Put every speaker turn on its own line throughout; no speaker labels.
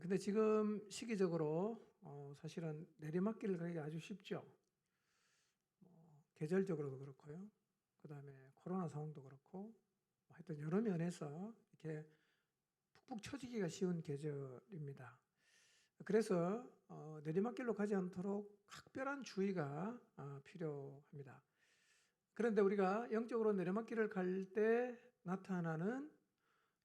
근데 지금 시기적으로 사실은 내리막길을 가기 아주 쉽죠. 계절적으로도 그렇고요. 그 다음에 코로나 상황도 그렇고, 하여튼 여러 면에서 이렇게 푹푹 처지기가 쉬운 계절입니다. 그래서 내리막길로 가지 않도록 각별한 주의가 필요합니다. 그런데 우리가 영적으로 내리막길을 갈 때 나타나는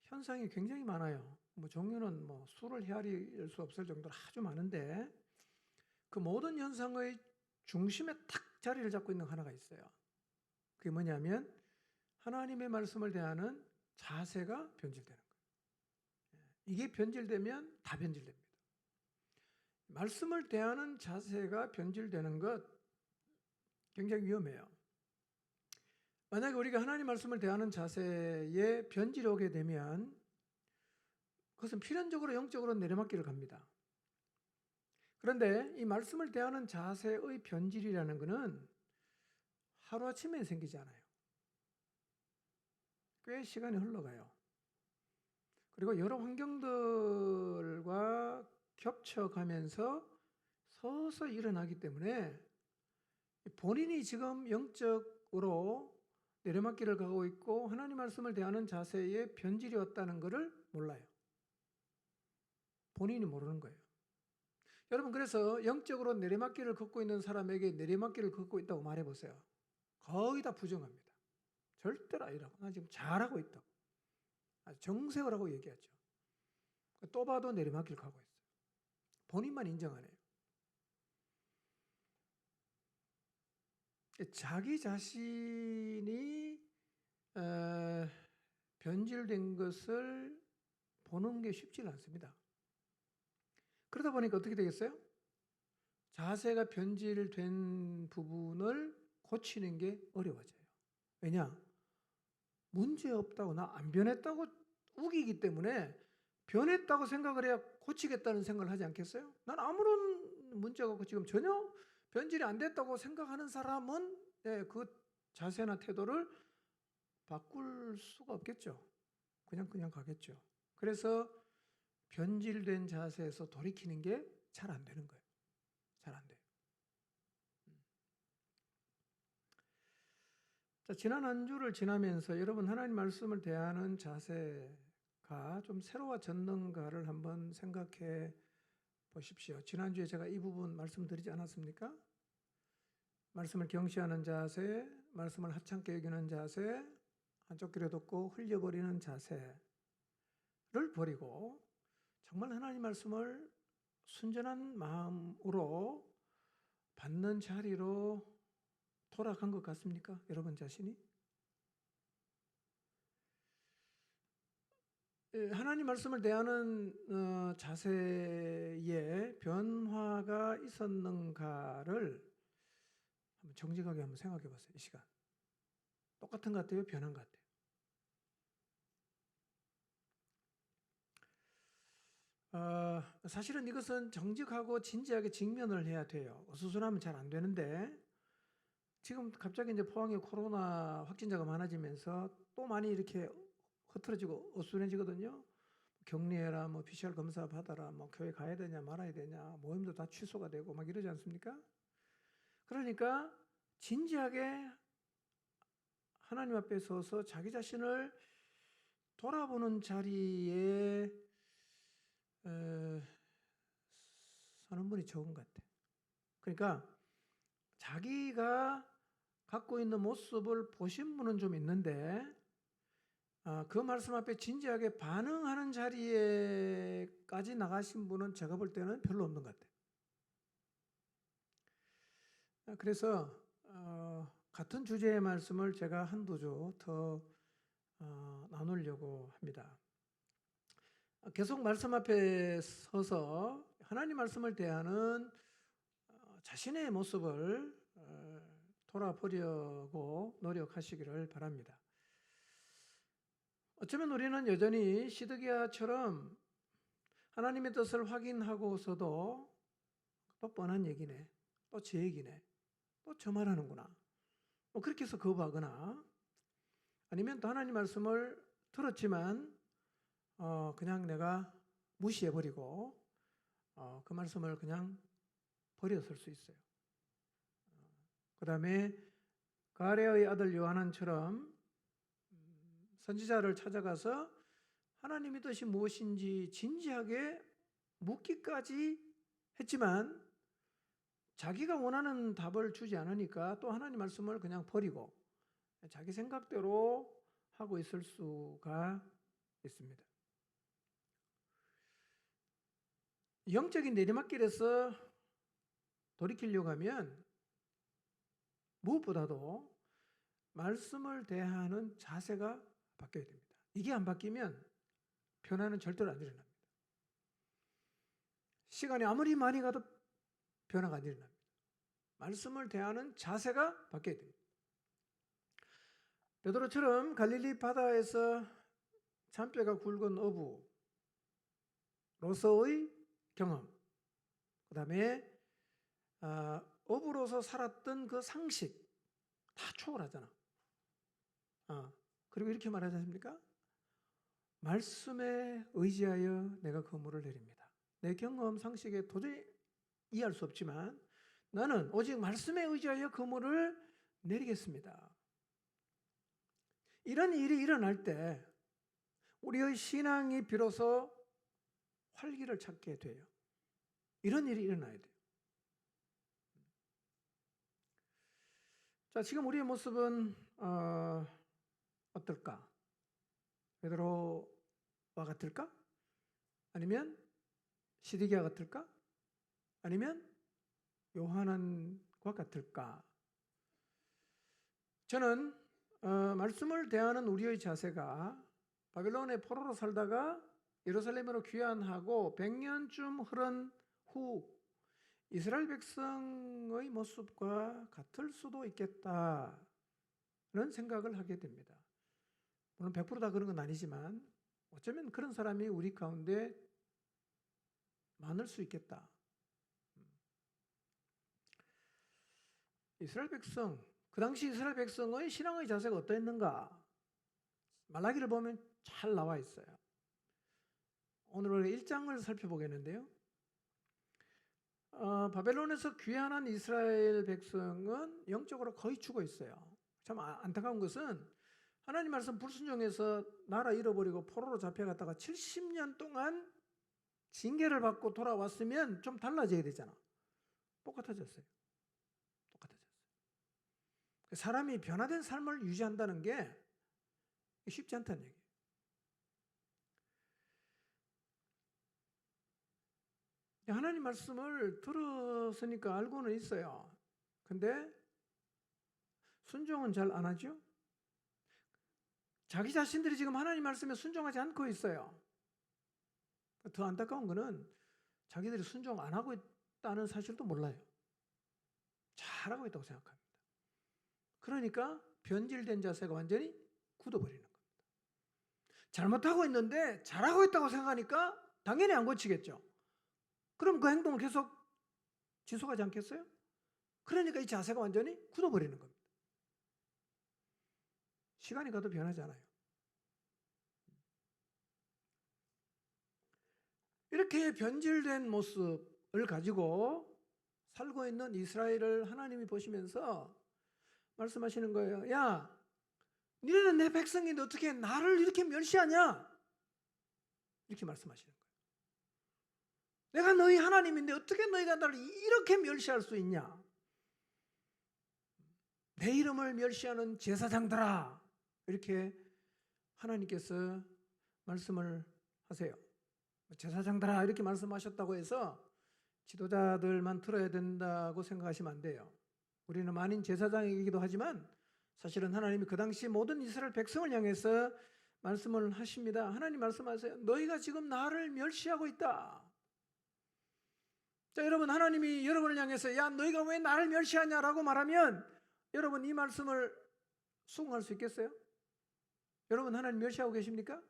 현상이 굉장히 많아요. 종류는 수를 헤아릴 수 없을 정도로 아주 많은데, 그 모든 현상의 중심에 탁 자리를 잡고 있는 하나가 있어요. 그게 뭐냐면 하나님의 말씀을 대하는 자세가 변질되는 거예요. 이게 변질되면 다 변질됩니다. 말씀을 대하는 자세가 변질되는 것 굉장히 위험해요. 만약에 우리가 하나님 말씀을 대하는 자세에 변질이 오게 되면 그것은 필연적으로 영적으로 내리막길을 갑니다. 그런데 이 말씀을 대하는 자세의 변질이라는 것은 하루아침에 생기지 않아요. 꽤 시간이 흘러가요. 그리고 여러 환경들과 겹쳐가면서 서서히 일어나기 때문에 본인이 지금 영적으로 내리막길을 가고 있고 하나님 말씀을 대하는 자세에 변질이 왔다는 것을 몰라요. 본인이 모르는 거예요. 여러분, 그래서 영적으로 내리막길을 걷고 있는 사람에게 내리막길을 걷고 있다고 말해보세요. 거의 다 부정합니다. 절대로 아니라고. 나 지금 잘하고 있다고. 정색을 하고 얘기하죠. 또 봐도 내리막길 가고 있어요. 본인만 인정하네요. 자기 자신이 변질된 것을 보는 게 쉽지 않습니다. 그러다 보니까 어떻게 되겠어요? 자세가 변질된 부분을 고치는 게 어려워져요. 왜냐? 문제 없다고, 나 안 변했다고 우기기 때문에 변했다고 생각을 해야 고치겠다는 생각을 하지 않겠어요? 난 아무런 문제가 없고 지금 전혀 변질이 안 됐다고 생각하는 사람은 그 자세나 태도를 바꿀 수가 없겠죠. 그냥 가겠죠. 그래서 변질된 자세에서 돌이키는 게 잘 안 되는 거예요. 잘 안 돼요. 자, 지난 한 주를 지나면서 여러분 하나님 말씀을 대하는 자세가 좀 새로워졌는가를 한번 생각해 보십시오. 지난주에 제가 이 부분 말씀드리지 않았습니까? 말씀을 경시하는 자세, 말씀을 하찮게 여기는 자세, 한쪽 귀로 듣고 흘려버리는 자세를 버리고 정말 하나님 말씀을 순전한 마음으로 받는 자리로 돌아간 것 같습니까? 여러분 자신이? 하나님 말씀을 대하는 자세에 변화가 있었는가를 한번 정직하게 한번 생각해 보세요. 이 시간. 똑같은 것 같아요? 변한 것 같아요? 사실은 이것은 정직하고 진지하게 직면을 해야 돼요. 어수선하면 잘 안 되는데 지금 갑자기 이제 포항에 코로나 확진자가 많아지면서 또 많이 이렇게 흐트러지고 어수선해지거든요. 격리해라, PCR 검사 받아라, 교회 가야 되냐 말아야 되냐, 모임도 다 취소가 되고 막 이러지 않습니까? 그러니까 진지하게 하나님 앞에 서서 자기 자신을 돌아보는 자리에 서는 분이 적은 것 같아요. 그러니까 자기가 갖고 있는 모습을 보신 분은 좀 있는데 그 말씀 앞에 진지하게 반응하는 자리에까지 나가신 분은 제가 볼 때는 별로 없는 것 같아요. 그래서 같은 주제의 말씀을 제가 한두 주 더 나누려고 합니다. 계속 말씀 앞에 서서 하나님 말씀을 대하는 자신의 모습을 돌아보려고 노력하시기를 바랍니다. 어쩌면 우리는 여전히 시드기야처럼 하나님의 뜻을 확인하고서도 또 뻔한 얘기네, 또 제 얘기네, 또 저 말하는구나, 그렇게 해서 거부하거나 아니면 또 하나님 말씀을 들었지만 그냥 내가 무시해버리고 그 말씀을 그냥 버렸을 수 있어요. 그 다음에 가레의 아들 요한처럼 선지자를 찾아가서 하나님의 뜻이 무엇인지 진지하게 묻기까지 했지만 자기가 원하는 답을 주지 않으니까 또 하나님 말씀을 그냥 버리고 자기 생각대로 하고 있을 수가 있습니다. 영적인 내리막길에서 돌이키려고 하면 무엇보다도 말씀을 대하는 자세가 바뀌어야 됩니다. 이게 안 바뀌면 변화는 절대로 안 일어납니다. 시간이 아무리 많이 가도 변화가 안 일어납니다. 말씀을 대하는 자세가 바뀌어야 됩니다. 베드로처럼 갈릴리 바다에서 잔뼈가 굵은 어부로서의 경험, 그 다음에 어부로서 살았던 그 상식 다 초월하잖아. 그리고 이렇게 말하지 않습니까? 말씀에 의지하여 내가 그물을 내립니다. 내 경험 상식에 도저히 이해할 수 없지만 나는 오직 말씀에 의지하여 그물을 내리겠습니다. 이런 일이 일어날 때 우리의 신앙이 비로소 활기를 찾게 돼요. 이런 일이 일어나야 돼요. 자, 지금 우리의 모습은 어떨까? 베드로와 같을까? 아니면 시디기와 같을까? 아니면 요한과 같을까? 저는 말씀을 대하는 우리의 자세가 바벨론의 포로로 살다가 예루살렘으로 귀환하고 100년쯤 흐른 후 이스라엘 백성의 모습과 같을 수도 있겠다는 생각을 하게 됩니다. 물론 100%다 그런 건 아니지만 어쩌면 그런 사람이 우리 가운데 많을 수 있겠다. 이스라엘 백성, 그 당시 이스라엘 백성의 신앙의 자세가 어떠했는가? 말라기를 보면 잘 나와 있어요. 오늘 우리 1장을 살펴보겠는데요. 바벨론에서 귀환한 이스라엘 백성은 영적으로 거의 죽어 있어요. 참 안타까운 것은 하나님 말씀 불순종해서 나라 잃어버리고 포로로 잡혀갔다가 70년 동안 징계를 받고 돌아왔으면 좀 달라져야 되잖아. 똑같아졌어요. 사람이 변화된 삶을 유지한다는 게 쉽지 않다는 얘기예요. 하나님 말씀을 들었으니까 알고는 있어요. 근데 순종은 잘 안 하죠? 자기 자신들이 지금 하나님 말씀에 순종하지 않고 있어요. 더 안타까운 거는 자기들이 순종 안 하고 있다는 사실도 몰라요. 잘하고 있다고 생각합니다. 그러니까 변질된 자세가 완전히 굳어버리는 겁니다. 잘못하고 있는데 잘하고 있다고 생각하니까 당연히 안 고치겠죠. 그럼 그 행동을 계속 지속하지 않겠어요? 그러니까 이 자세가 완전히 굳어버리는 겁니다. 시간이 가도 변하지 않아요. 이렇게 변질된 모습을 가지고 살고 있는 이스라엘을 하나님이 보시면서 말씀하시는 거예요. 야, 너희는 내 백성인데 어떻게 나를 이렇게 멸시하냐? 이렇게 말씀하시는 거예요. 내가 너희 하나님인데 어떻게 너희가 나를 이렇게 멸시할 수 있냐? 내 이름을 멸시하는 제사장들아, 이렇게 하나님께서 말씀을 하세요. 제사장들아 이렇게 말씀하셨다고 해서 지도자들만 들어야 된다고 생각하시면 안 돼요. 우리는 만인 제사장이기도 하지만 사실은 하나님이 그 당시 모든 이스라엘 백성을 향해서 말씀을 하십니다. 하나님 말씀하세요. 너희가 지금 나를 멸시하고 있다. 자, 여러분, 하나님이 여러분을 향해서 야, 너희가 왜 나를 멸시하냐라고 말하면 여러분 이 말씀을 수긍할 수 있겠어요? 여러분 하나님 멸시하고 계십니까?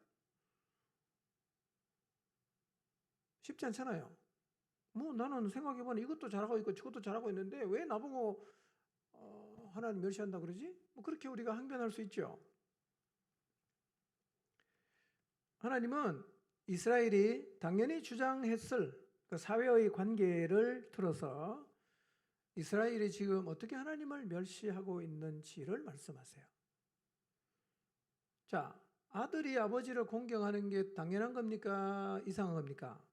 쉽지 않잖아요. 뭐 나는 생각해보니 이것도 잘하고 있고 저것도 잘하고 있는데 왜 나보고 하나님 멸시한다 그러지? 뭐 그렇게 우리가 항변할 수 있죠. 하나님은 이스라엘이 당연히 주장했을 그 사회의 관계를 틀어서 이스라엘이 지금 어떻게 하나님을 멸시하고 있는지를 말씀하세요. 자, 아들이 아버지를 공경하는 게 당연한 겁니까? 이상한 겁니까?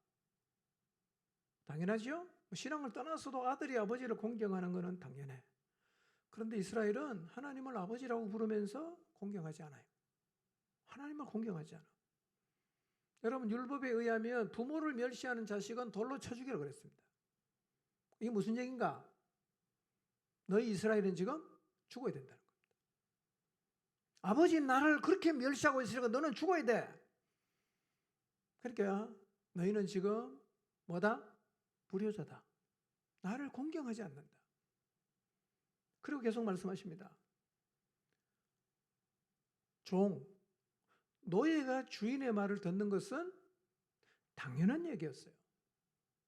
당연하죠? 신앙을 떠나서도 아들이 아버지를 공경하는 것은 당연해. 그런데 이스라엘은 하나님을 아버지라고 부르면서 공경하지 않아요. 하나님을 공경하지 않아. 여러분, 율법에 의하면 부모를 멸시하는 자식은 돌로 쳐 죽이라고 그랬습니다. 이게 무슨 얘기인가? 너희 이스라엘은 지금 죽어야 된다는 겁니다. 아버지 나를 그렇게 멸시하고 있으니까 너는 죽어야 돼. 그러니까 너희는 지금 뭐다? 불효자다. 나를 공경하지 않는다. 그리고 계속 말씀하십니다. 종, 노예가 주인의 말을 듣는 것은 당연한 얘기였어요.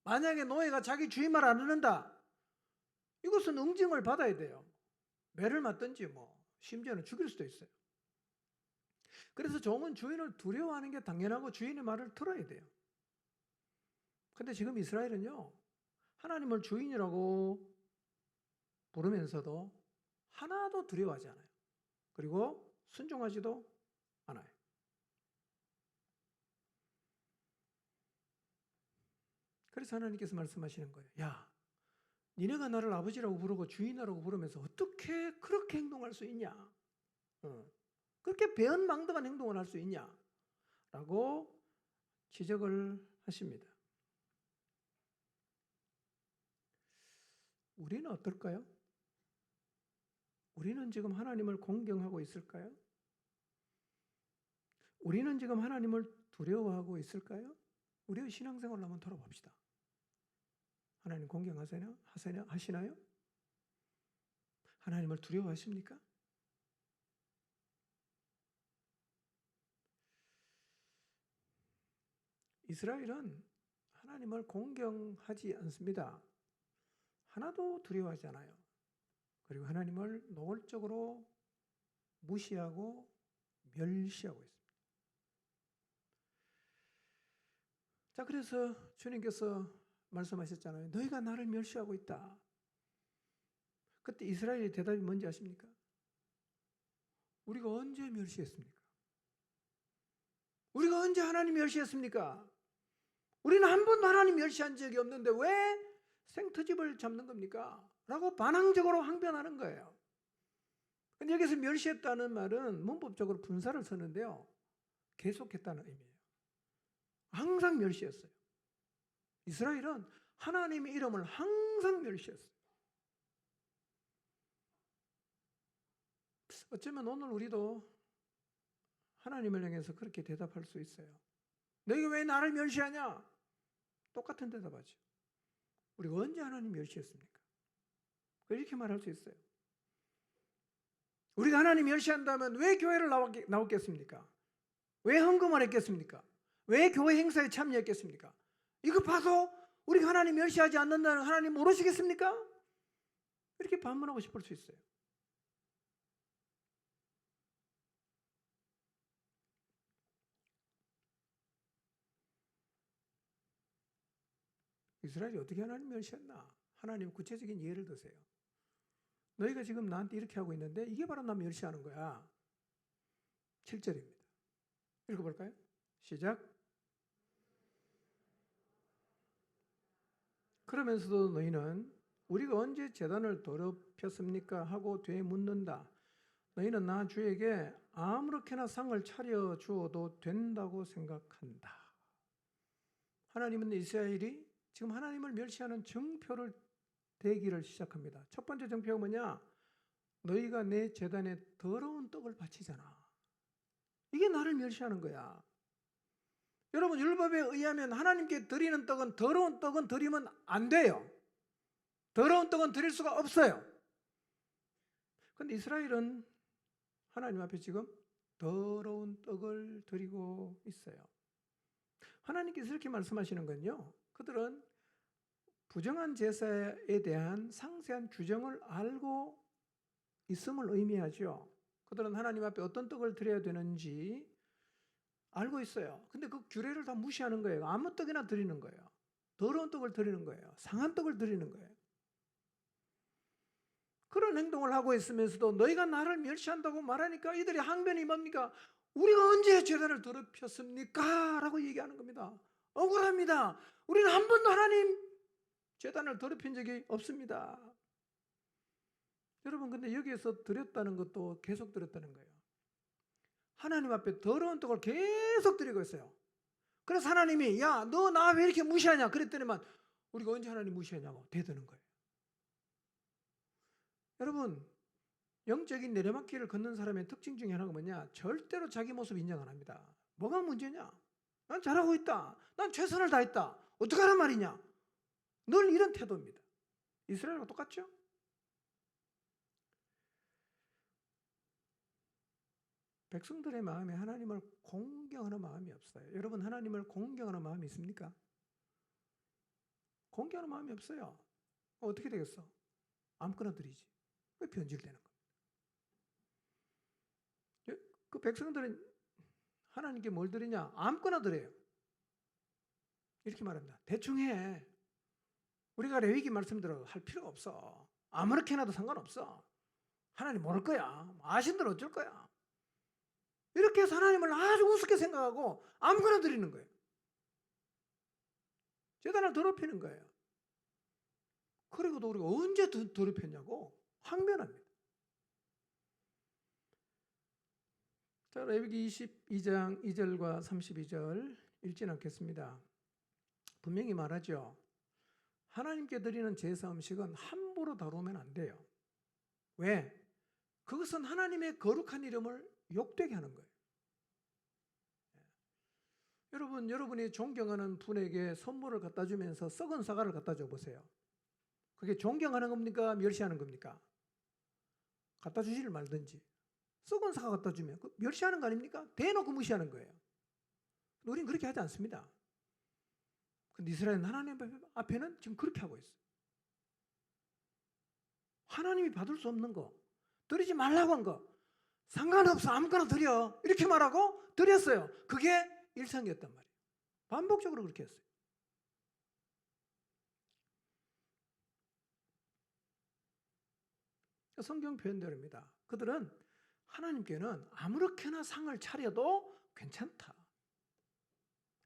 만약에 노예가 자기 주인 말 안 듣는다, 이것은 응징을 받아야 돼요. 매를 맞든지 심지어는 죽일 수도 있어요. 그래서 종은 주인을 두려워하는 게 당연하고 주인의 말을 들어야 돼요. 근데 지금 이스라엘은요, 하나님을 주인이라고 부르면서도 하나도 두려워하지 않아요. 그리고 순종하지도 않아요. 그래서 하나님께서 말씀하시는 거예요. 야, 니네가 나를 아버지라고 부르고 주인이라고 부르면서 어떻게 그렇게 행동할 수 있냐? 그렇게 배은망덕한 행동을 할 수 있냐? 라고 지적을 하십니다. 우리는 어떨까요? 우리는 지금 하나님을 공경하고 있을까요? 우리는 지금 하나님을 두려워하고 있을까요? 우리의 신앙생활을 한번 돌아봅시다. 하나님 공경하시나요? 하시나요? 하나님을 두려워하십니까? 이스라엘은 하나님을 공경하지 않습니다. 하나도 두려워하지 않아요. 그리고 하나님을 노골적으로 무시하고 멸시하고 있습니다. 자, 그래서 주님께서 말씀하셨잖아요. 너희가 나를 멸시하고 있다. 그때 이스라엘의 대답이 뭔지 아십니까? 우리가 언제 멸시했습니까? 우리가 언제 하나님 멸시했습니까? 우리는 한 번도 하나님 멸시한 적이 없는데 왜 생트집을 잡는 겁니까? 라고 반항적으로 항변하는 거예요. 근데 여기서 멸시했다는 말은 문법적으로 분사를 쓰는데요, 계속했다는 의미예요. 항상 멸시했어요. 이스라엘은 하나님의 이름을 항상 멸시했어요. 어쩌면 오늘 우리도 하나님을 향해서 그렇게 대답할 수 있어요. 너희가 왜 나를 멸시하냐? 똑같은 대답하죠. 우리가 언제 하나님 멸시했습니까? 이렇게 말할 수 있어요. 우리가 하나님 멸시한다면 왜 교회를 나왔겠습니까? 왜 헌금을 했겠습니까? 왜 교회 행사에 참여했겠습니까? 이거 봐서 우리가 하나님 멸시하지 않는다는 하나님 모르시겠습니까? 이렇게 반문하고 싶을 수 있어요. 이스라엘이 어떻게 하나님 멸시했나? 하나님 구체적인 예를 드세요. 너희가 지금 나한테 이렇게 하고 있는데 이게 바로 나 멸시하는 거야. 7절입니다. 읽어볼까요? 시작. 그러면서도 너희는 우리가 언제 제단을 더럽혔습니까? 하고 되묻는다. 너희는 나 주에게 아무렇게나 상을 차려 주어도 된다고 생각한다. 하나님은 이스라엘이 지금 하나님을 멸시하는 증표를 대기를 시작합니다. 첫 번째 증표가 뭐냐? 너희가 내 제단에 더러운 떡을 바치잖아. 이게 나를 멸시하는 거야. 여러분, 율법에 의하면 하나님께 드리는 떡은, 더러운 떡은 드리면 안 돼요. 더러운 떡은 드릴 수가 없어요. 그런데 이스라엘은 하나님 앞에 지금 더러운 떡을 드리고 있어요. 하나님께서 이렇게 말씀하시는 건요, 그들은 부정한 제사에 대한 상세한 규정을 알고 있음을 의미하죠. 그들은 하나님 앞에 어떤 떡을 드려야 되는지 알고 있어요. 근데 그 규례를 다 무시하는 거예요. 아무 떡이나 드리는 거예요. 더러운 떡을 드리는 거예요. 상한 떡을 드리는 거예요. 그런 행동을 하고 있으면서도 너희가 나를 멸시한다고 말하니까 이들의 항변이 뭡니까? 우리가 언제 제단을 더럽혔습니까? 라고 얘기하는 겁니다. 억울합니다. 우리는 한 번도 하나님 제단을 더럽힌 적이 없습니다. 여러분, 근데 여기에서 드렸다는 것도 계속 드렸다는 거예요. 하나님 앞에 더러운 떡을 계속 드리고 있어요. 그래서 하나님이 야, 너 나 왜 이렇게 무시하냐 그랬더니만 우리가 언제 하나님 무시하냐고 대드는 거예요. 여러분, 영적인 내리막길을 걷는 사람의 특징 중에 하나가 뭐냐? 절대로 자기 모습 인정 안 합니다. 뭐가 문제냐? 난 잘하고 있다. 난 최선을 다했다. 어떡하란 말이냐? 늘 이런 태도입니다. 이스라엘과 똑같죠? 백성들의 마음에 하나님을 공경하는 마음이 없어요. 여러분, 하나님을 공경하는 마음이 있습니까? 공경하는 마음이 없어요. 어떻게 되겠어? 아무거나 드리지. 왜 변질되는 거예요? 그 백성들은 하나님께 뭘 드리냐? 아무거나 드려요. 이렇게 말합니다. 대충 해. 우리가 레위기 말씀대로 할 필요가 없어. 아무렇게 해도 상관없어. 하나님 모를 거야. 아신들 어쩔 거야. 이렇게 해서 하나님을 아주 우습게 생각하고 아무거나 드리는 거예요. 제단을 더럽히는 거예요. 그리고도 우리가 언제 더럽혔냐고 항변합니다. 자, 레위기 22장 2절과 32절 읽진 않겠습니다. 분명히 말하죠. 하나님께 드리는 제사 음식은 함부로 다루면 안 돼요. 왜? 그것은 하나님의 거룩한 이름을 욕되게 하는 거예요. 여러분, 여러분이 존경하는 분에게 선물을 갖다 주면서 썩은 사과를 갖다 줘 보세요. 그게 존경하는 겁니까? 멸시하는 겁니까? 갖다 주지를 말든지. 썩은 사과 갖다 주면 멸시하는 거 아닙니까? 대놓고 무시하는 거예요. 우리는 그렇게 하지 않습니다. 근데 이스라엘 하나님 앞에는 지금 그렇게 하고 있어요. 하나님이 받을 수 없는 거, 드리지 말라고 한 거, 상관없어 아무거나 드려 이렇게 말하고 드렸어요. 그게 일상이었단 말이에요. 반복적으로 그렇게 했어요. 성경 표현대로입니다. 그들은 하나님께는 아무렇게나 상을 차려도 괜찮다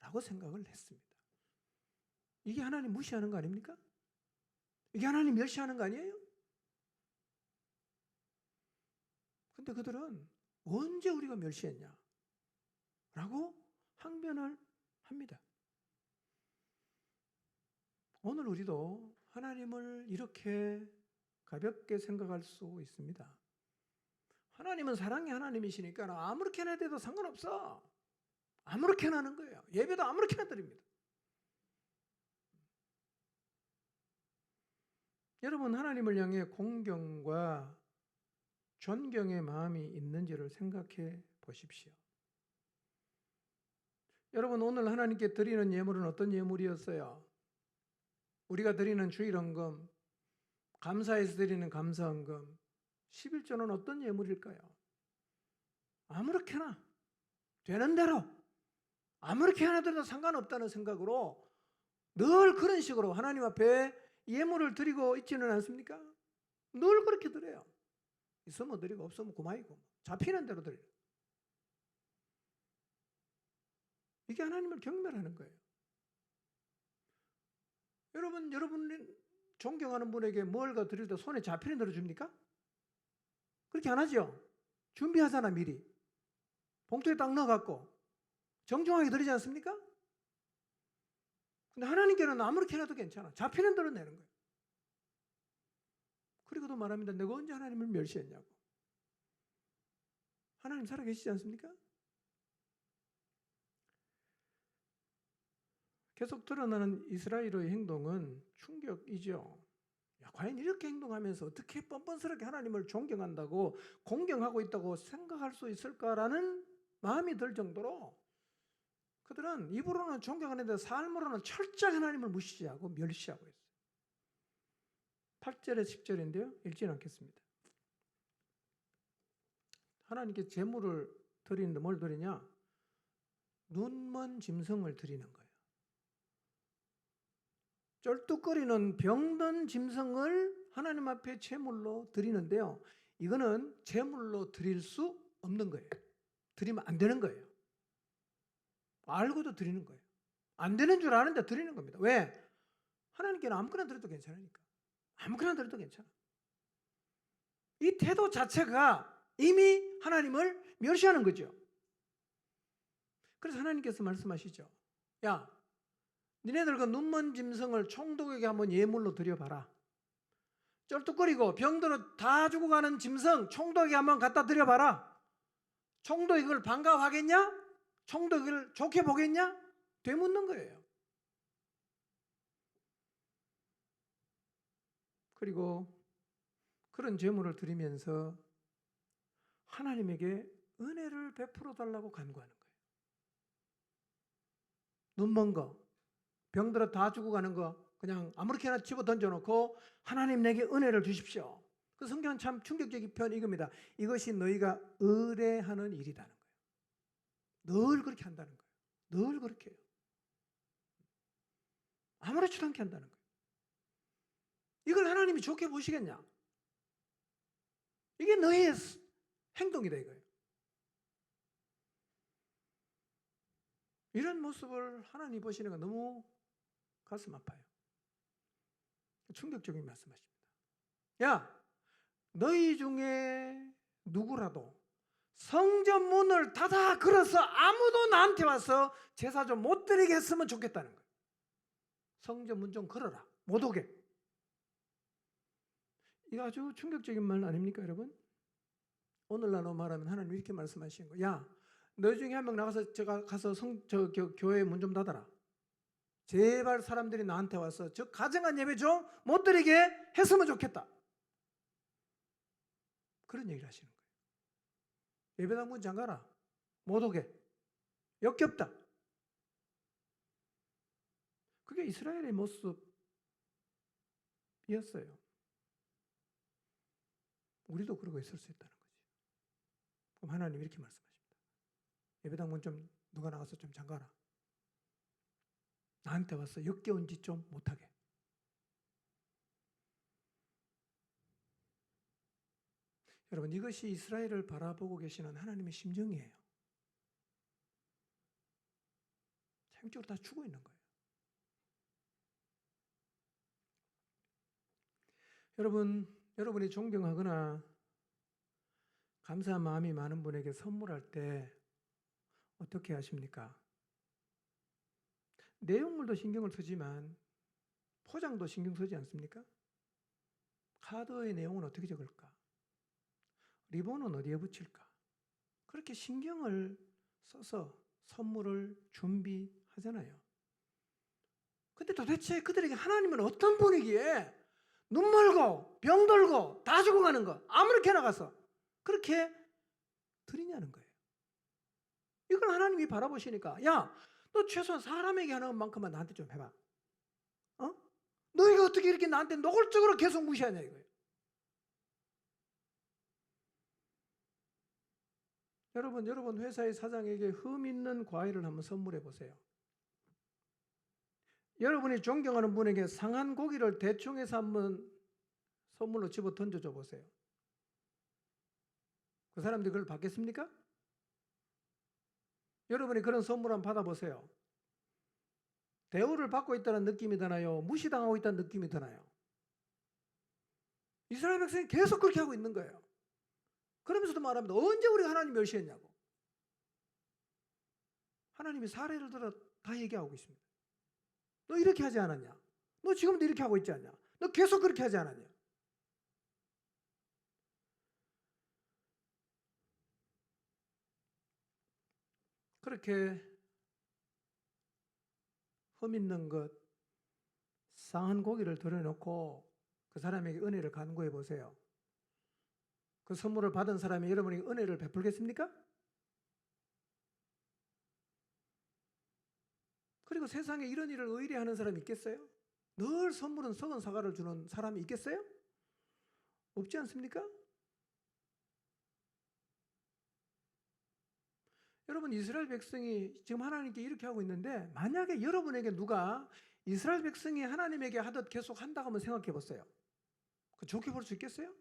라고 생각을 했습니다. 이게 하나님 무시하는 거 아닙니까? 이게 하나님 멸시하는 거 아니에요? 근데 그들은 언제 우리가 멸시했냐? 라고 항변을 합니다. 오늘 우리도 하나님을 이렇게 가볍게 생각할 수 있습니다. 하나님은 사랑의 하나님이시니까 아무렇게나 해도 상관없어. 아무렇게나 하는 거예요. 예배도 아무렇게나 드립니다. 여러분, 하나님을 향해 공경과 존경의 마음이 있는지를 생각해 보십시오. 여러분, 오늘 하나님께 드리는 예물은 어떤 예물이었어요? 우리가 드리는 주일헌금, 감사해서 드리는 감사헌금, 11조는 어떤 예물일까요? 아무렇게나 되는 대로 아무렇게나 드려도 상관없다는 생각으로 늘 그런 식으로 하나님 앞에 예물을 드리고 있지는 않습니까? 늘 그렇게 드려요. 있으면 드리고 없으면 그만이고 잡히는 대로 드려요. 이게 하나님을 경멸하는 거예요. 여러분 존경하는 분에게 뭘 드릴 때 손에 잡히는 대로 줍니까? 그렇게 안 하죠? 준비하잖아, 미리. 봉투에 딱 넣어갖고 정중하게 드리지 않습니까? 근데 하나님께는 아무렇게 해도 괜찮아. 잡히는 대로 내는 거예요. 그리고도 말합니다. 내가 언제 하나님을 멸시했냐고. 하나님 살아계시지 않습니까? 계속 드러나는 이스라엘의 행동은 충격이죠. 야, 과연 이렇게 행동하면서 어떻게 뻔뻔스럽게 하나님을 존경한다고 공경하고 있다고 생각할 수 있을까라는 마음이 들 정도로 그들은 입으로는 존경하는데 삶으로는 철저히 하나님을 무시하고 멸시하고 있어요. 8절에 10절인데요. 읽지는 않겠습니다. 하나님께 제물을 드리는데 뭘 드리냐? 눈먼 짐승을 드리는 거예요. 쩔뚝거리는 병든 짐승을 하나님 앞에 제물로 드리는데요. 이거는 제물로 드릴 수 없는 거예요. 드리면 안 되는 거예요. 알고도 드리는 거예요. 안 되는 줄 아는데 드리는 겁니다. 왜? 하나님께는 아무거나 드려도 괜찮으니까. 아무거나 드려도 괜찮아. 이 태도 자체가 이미 하나님을 멸시하는 거죠. 그래서 하나님께서 말씀하시죠. 야, 니네들 그 눈먼 짐승을 총독에게 한번 예물로 드려봐라. 쩔뚝거리고 병들어 다 죽어가는 짐승 총독에게 한번 갖다 드려봐라. 총독이 그걸 반가워하겠냐? 총독이 그걸 좋게 보겠냐? 되묻는 거예요. 그리고 그런 제물을 드리면서 하나님에게 은혜를 베풀어 달라고 간구하는 거예요. 눈먼 거, 병들어 다 죽어가는 거 그냥 아무렇게나 집어 던져놓고 하나님 내게 은혜를 주십시오. 그 성경은 참 충격적인 표현 이겁니다. 이것이 너희가 의뢰하는 일이라는 거예요. 늘 그렇게 한다는 거예요. 늘 그렇게 해요. 아무렇지도 않게 한다는 거예요. 이걸 하나님이 좋게 보시겠냐? 이게 너희의 행동이다 이거예요. 이런 모습을 하나님 보시는 건 너무 가슴 아파요. 충격적인 말씀하십니다. 야, 너희 중에 누구라도 성전 문을 닫아 걸어서 아무도 나한테 와서 제사 좀 못 드리게 했으면 좋겠다는 거예요. 성전 문 좀 걸어라. 못 오게. 이거 아주 충격적인 말 아닙니까, 여러분? 오늘날로 말하면 하나님 이렇게 말씀하시는 거예요. 야, 너희 중에 한 명 나가서 제가 가서 교회 문 좀 닫아라. 제발 사람들이 나한테 와서 저 가정한 예배 좀 못 드리게 했으면 좋겠다. 그런 얘기를 하시는 거예요. 예배당 문 잠가라. 못 오게. 역겹다. 그게 이스라엘의 모습이었어요. 우리도 그러고 있을 수 있다는 거지. 그럼 하나님 이렇게 말씀하십니다. 예배당 문 좀 누가 나가서 좀 잠가라. 나한테 와서 역겨운 짓 좀 못하게. 여러분, 이것이 이스라엘을 바라보고 계시는 하나님의 심정이에요. 자율적으로 다 죽어 있는 거예요. 여러분이 존경하거나 감사한 마음이 많은 분에게 선물할 때 어떻게 하십니까? 내용물도 신경을 쓰지만 포장도 신경 쓰지 않습니까? 카드의 내용은 어떻게 적을까? 리본은 어디에 붙일까? 그렇게 신경을 써서 선물을 준비하잖아요. 근데 도대체 그들에게 하나님은 어떤 분이기에 눈 멀고 병 들고 다 죽어가는 거 아무렇게나 가서 그렇게 드리냐는 거예요. 이걸 하나님이 바라보시니까 야, 너 최소한 사람에게 하는 만큼만 나한테 좀 해봐. 너희가 어떻게 이렇게 나한테 노골적으로 계속 무시하냐 이거예요. 여러분 회사의 사장에게 흠 있는 과일을 한번 선물해 보세요. 여러분이 존경하는 분에게 상한 고기를 대충 해서 한번 선물로 집어 던져줘 보세요. 그 사람들이 그걸 받겠습니까? 여러분이 그런 선물 한번 받아보세요. 대우를 받고 있다는 느낌이 드나요? 무시당하고 있다는 느낌이 드나요? 이스라엘 백성이 계속 그렇게 하고 있는 거예요. 그러면서도 말합니다. 언제 우리가 하나님 멸시했냐고. 하나님이 사례를 들어 다 얘기하고 있습니다. 너 이렇게 하지 않았냐? 너 지금도 이렇게 하고 있지 않냐? 너 계속 그렇게 하지 않았냐? 그렇게 흠 있는 것, 상한 고기를 들여놓고 그 사람에게 은혜를 간구해 보세요. 그 선물을 받은 사람이 여러분이 은혜를 베풀겠습니까? 그리고 세상에 이런 일을 의뢰하는 사람이 있겠어요? 늘 선물은 썩은 사과를 주는 사람이 있겠어요? 없지 않습니까? 여러분, 이스라엘 백성이 지금 하나님께 이렇게 하고 있는데 만약에 여러분에게 누가 이스라엘 백성이 하나님에게 하듯 계속 한다고 한번 생각해 보세요. 그 좋게 볼 수 있겠어요?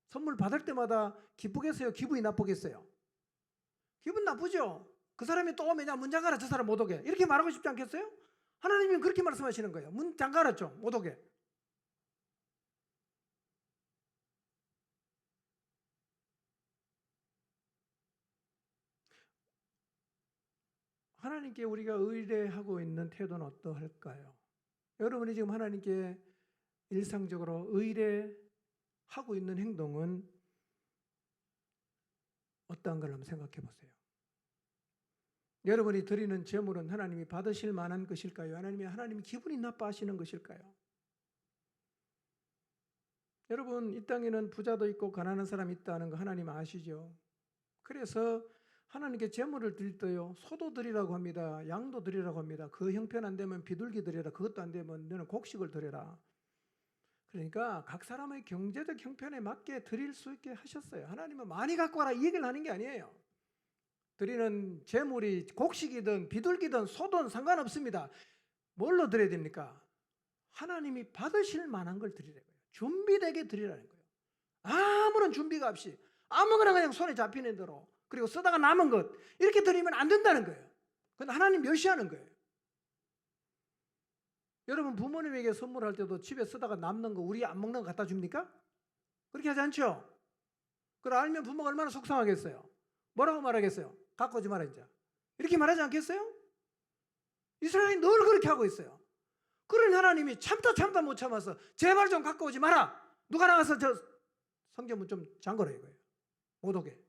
선물 받을 때마다 기쁘겠어요? 기분이 나쁘겠어요? 기분 나쁘죠? 그 사람이 또 오면 문 잠가라, 저 사람 못 오게. 이렇게 말하고 싶지 않겠어요? 하나님은 그렇게 말씀하시는 거예요. 문 잠가라 좀, 못 오게. 하나님께 우리가 의뢰하고 있는 태도는 어떠할까요? 여러분이 지금 하나님께 일상적으로 의뢰하고 있는 행동은 어떠한 걸 한번 생각해 보세요. 여러분이 드리는 제물은 하나님이 받으실 만한 것일까요? 하나님이 기분이 나빠하시는 것일까요? 여러분, 이 땅에는 부자도 있고 가난한 사람이 있다는 거 하나님 아시죠? 그래서 하나님께 제물을 드릴 때요, 소도 드리라고 합니다. 양도 드리라고 합니다. 그 형편 안 되면 비둘기 드려라. 그것도 안 되면 너는 곡식을 드려라. 그러니까 각 사람의 경제적 형편에 맞게 드릴 수 있게 하셨어요. 하나님은 많이 갖고 와라 이 얘기를 하는 게 아니에요. 드리는 제물이 곡식이든 비둘기든 소든 상관없습니다. 뭘로 드려야 됩니까? 하나님이 받으실 만한 걸 드리라고요. 준비되게 드리라는 거예요. 아무런 준비가 없이 아무거나 그냥 손에 잡히는 대로, 그리고 쓰다가 남은 것 이렇게 드리면 안 된다는 거예요. 그건 하나님 멸시하는 거예요. 여러분, 부모님에게 선물할 때도 집에 쓰다가 남는 거 우리 안 먹는 거 갖다 줍니까? 그렇게 하지 않죠? 그걸 알면 부모가 얼마나 속상하겠어요. 뭐라고 말하겠어요? 갖고 오지 마라 이제. 이렇게 말하지 않겠어요? 이스라엘이 늘 그렇게 하고 있어요. 그런 하나님이 참다 못 참아서 제발 좀 갖고 오지 마라. 누가 나가서 저 성경문 좀 잠그라 이거예요. 못 오게.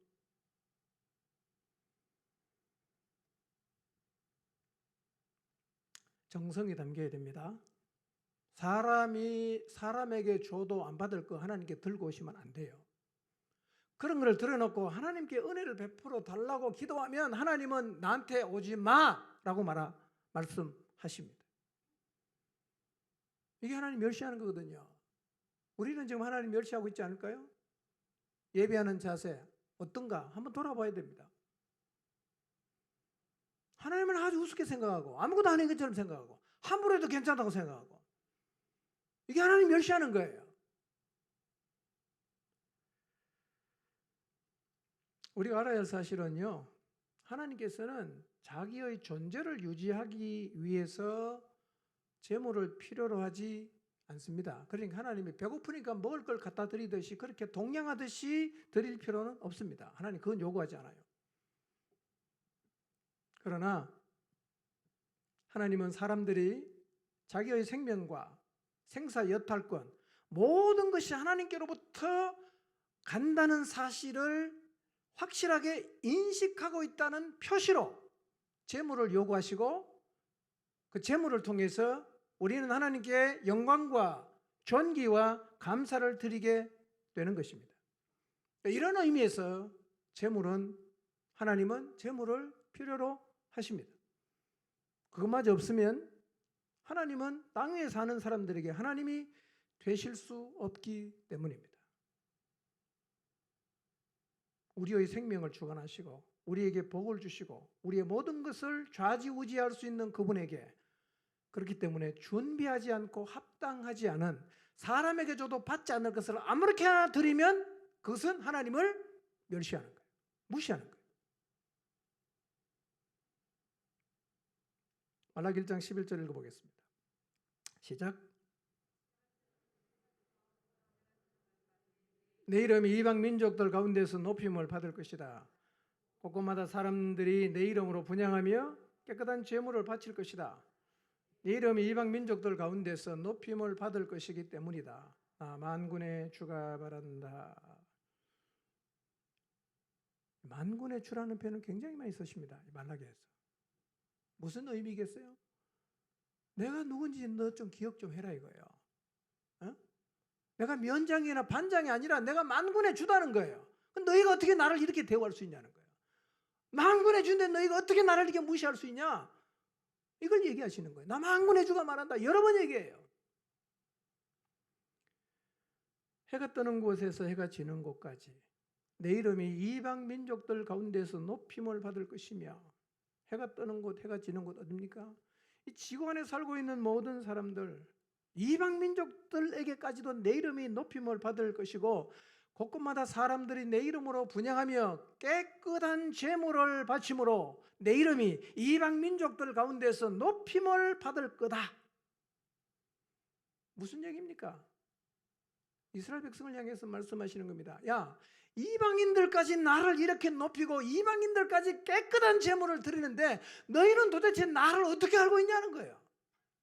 정성이 담겨야 됩니다. 사람에게 줘도 안 받을 거 하나님께 들고 오시면 안 돼요. 그런 걸 들어놓고 하나님께 은혜를 베풀어 달라고 기도하면 하나님은 나한테 오지 마라고 말씀하십니다. 이게 하나님 멸시하는 거거든요. 우리는 지금 하나님 멸시하고 있지 않을까요? 예배하는 자세 어떤가 한번 돌아봐야 됩니다. 하나님을 아주 우습게 생각하고 아무것도 아닌 것처럼 생각하고 함부로 해도 괜찮다고 생각하고, 이게 하나님 멸시하는 거예요. 우리가 알아야 할 사실은요, 하나님께서는 자기의 존재를 유지하기 위해서 제물을 필요로 하지 않습니다. 그러니까 하나님이 배고프니까 먹을 걸 갖다 드리듯이 그렇게 동양하듯이 드릴 필요는 없습니다. 하나님 그건 요구하지 않아요. 그러나 하나님은 사람들이 자기의 생명과 생사 여탈권 모든 것이 하나님께로부터 간다는 사실을 확실하게 인식하고 있다는 표시로 제물을 요구하시고, 그 제물을 통해서 우리는 하나님께 영광과 존귀와 감사를 드리게 되는 것입니다. 이런 의미에서 하나님은 제물을 필요로 하십니다. 그것마저 없으면 하나님은 땅 위에 사는 사람들에게 하나님이 되실 수 없기 때문입니다. 우리의 생명을 주관하시고 우리에게 복을 주시고 우리의 모든 것을 좌지우지할 수 있는 그분에게, 그렇기 때문에 준비하지 않고 합당하지 않은, 사람에게 줘도 받지 않을 것을 아무렇게나 드리면 그것은 하나님을 멸시하는 거예요. 무시하는 거예요. 말라기 1장 11절 읽어보겠습니다. 시작. 내 이름이 이방 민족들 가운데서 높임을 받을 것이다. 곳곳마다 사람들이 내 이름으로 분향하며 깨끗한 제물을 바칠 것이다. 내 이름이 이방 민족들 가운데서 높임을 받을 것이기 때문이다. 만군의 주가 바란다. 만군의 주라는 표현은 굉장히 많이 쓰십니다. 말라기에서. 무슨 의미겠어요? 내가 누군지 너 좀 기억 좀 해라 이거예요. 어? 내가 면장이나 반장이 아니라 내가 만군의 주다는 거예요. 너희가 어떻게 나를 이렇게 대우할 수 있냐는 거예요. 만군의 주인데 너희가 어떻게 나를 이렇게 무시할 수 있냐? 이걸 얘기하시는 거예요. 나 만군의 주가 말한다. 여러 번 얘기해요. 해가 뜨는 곳에서 해가 지는 곳까지 내 이름이 이방 민족들 가운데서 높임을 받을 것이며, 해가 뜨는 곳, 해가 지는 곳 어딥니까? 이 지구 안에 살고 있는 모든 사람들, 이방 민족들에게까지도 내 이름이 높임을 받을 것이고 곳곳마다 사람들이 내 이름으로 분향하며 깨끗한 제물을 바침으로 내 이름이 이방 민족들 가운데서 높임을 받을 거다. 무슨 얘기입니까? 이스라엘 백성을 향해서 말씀하시는 겁니다. 야, 이방인들까지 나를 이렇게 높이고 이방인들까지 깨끗한 제물을 드리는데 너희는 도대체 나를 어떻게 알고 있냐는 거예요.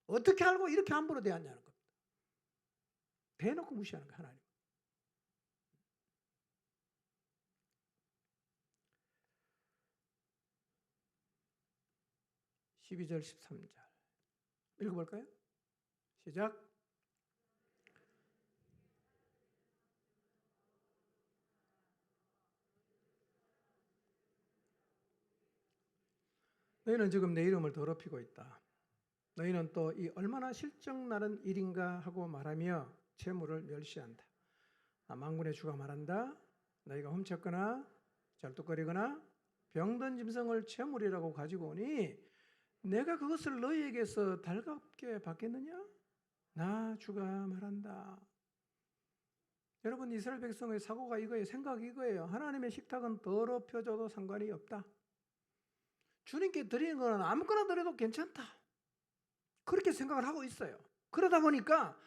어떻게 알고 이렇게 함부로 대하냐는 겁니다. 대놓고 무시하는 거예요, 하나님. 12절 13절 읽어볼까요? 시작. 너희는 지금 내 이름을 더럽히고 있다. 너희는 또 이 얼마나 실정나는 일인가 하고 말하며 재물을 멸시한다. 만군의 주가 말한다. 너희가 훔쳤거나 절뚝거리거나 병든 짐승을 재물이라고 가지고 오니 내가 그것을 너희에게서 달갑게 받겠느냐? 나 주가 말한다. 여러분, 이스라엘 백성의 사고가 이거예요. 생각이 이거예요. 하나님의 식탁은 더럽혀져도 상관이 없다. 주님께 드리는 거는 아무거나 드려도 괜찮다. 그렇게 생각을 하고 있어요. 그러다 보니까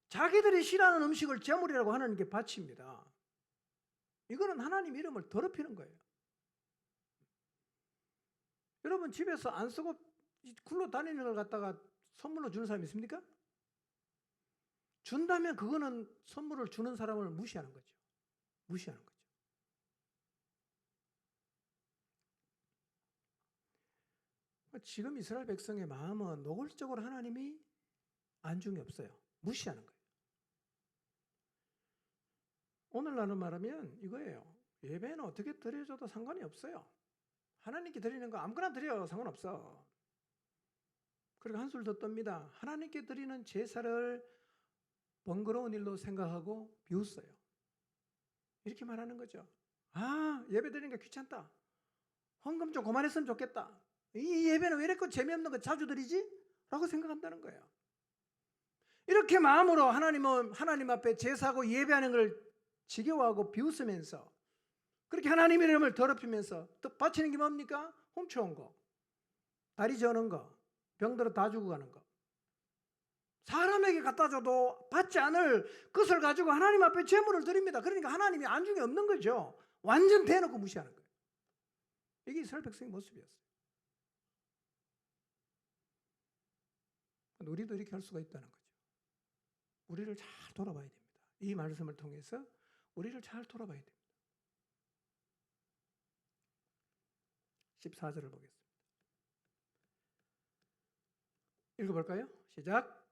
자기들이 싫어하는 음식을 제물이라고 하나님께 바칩니다. 이거는 하나님 이름을 더럽히는 거예요. 여러분, 집에서 안 쓰고 굴러 다니는 걸 갖다가 선물로 주는 사람이 있습니까? 준다면 그거는 선물을 주는 사람을 무시하는 거죠. 무시하는 거죠. 지금 이스라엘 백성의 마음은 노골적으로 하나님이 안중이 없어요. 무시하는 거예요. 오늘날로 말하면 이거예요. 예배는 어떻게 드려줘도 상관이 없어요. 하나님께 드리는 거 아무거나 드려요. 상관없어. 그리고 한술 더 떱니다. 하나님께 드리는 제사를 번거로운 일로 생각하고 비웃어요. 이렇게 말하는 거죠. 아, 예배 드리는 게 귀찮다. 헌금 좀 그만했으면 좋겠다. 이 예배는 왜 이렇게 재미없는 거 자주 드리지? 라고 생각한다는 거예요. 이렇게 마음으로 하나님 앞에 제사하고 예배하는 걸 지겨워하고 비웃으면서 그렇게 하나님의 이름을 더럽히면서 또 바치는 게 뭡니까? 훔쳐온 거, 다리 저는 거, 병들어 다 주고 가는 거. 사람에게 갖다 줘도 받지 않을 것을 가지고 하나님 앞에 제물을 드립니다. 그러니까 하나님이 안중에 없는 거죠. 완전 대놓고 무시하는 거예요. 이게 이스라엘 백성의 모습이었어요. 우리도 이렇게 할 수가 있다는 거죠. 우리를 잘 돌아봐야 됩니다. 이 말씀을 통해서 우리를 잘 돌아봐야 됩니다. 14절을 보겠습니다. 읽어볼까요? 시작.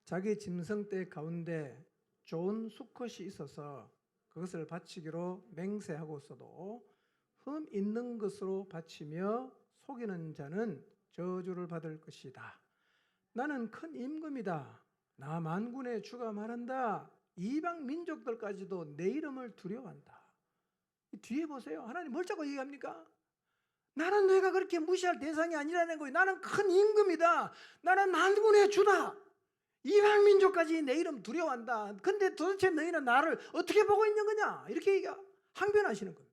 자기 짐승떼 가운데 좋은 수컷이 있어서 그것을 바치기로 맹세하고서도 흠 있는 것으로 바치며 속이는 자는 저주를 받을 것이다. 나는 큰 임금이다. 나 만군의 주가 말한다. 이방 민족들까지도 내 이름을 두려워한다. 뒤에 보세요. 하나님 뭘 자꾸 얘기합니까? 나는 너희가 그렇게 무시할 대상이 아니라는 거예요. 나는 큰 임금이다. 나는 만군의 주다. 이방 민족까지 내 이름 두려워한다. 근데 도대체 너희는 나를 어떻게 보고 있는 거냐? 이렇게 항변하시는 겁니다.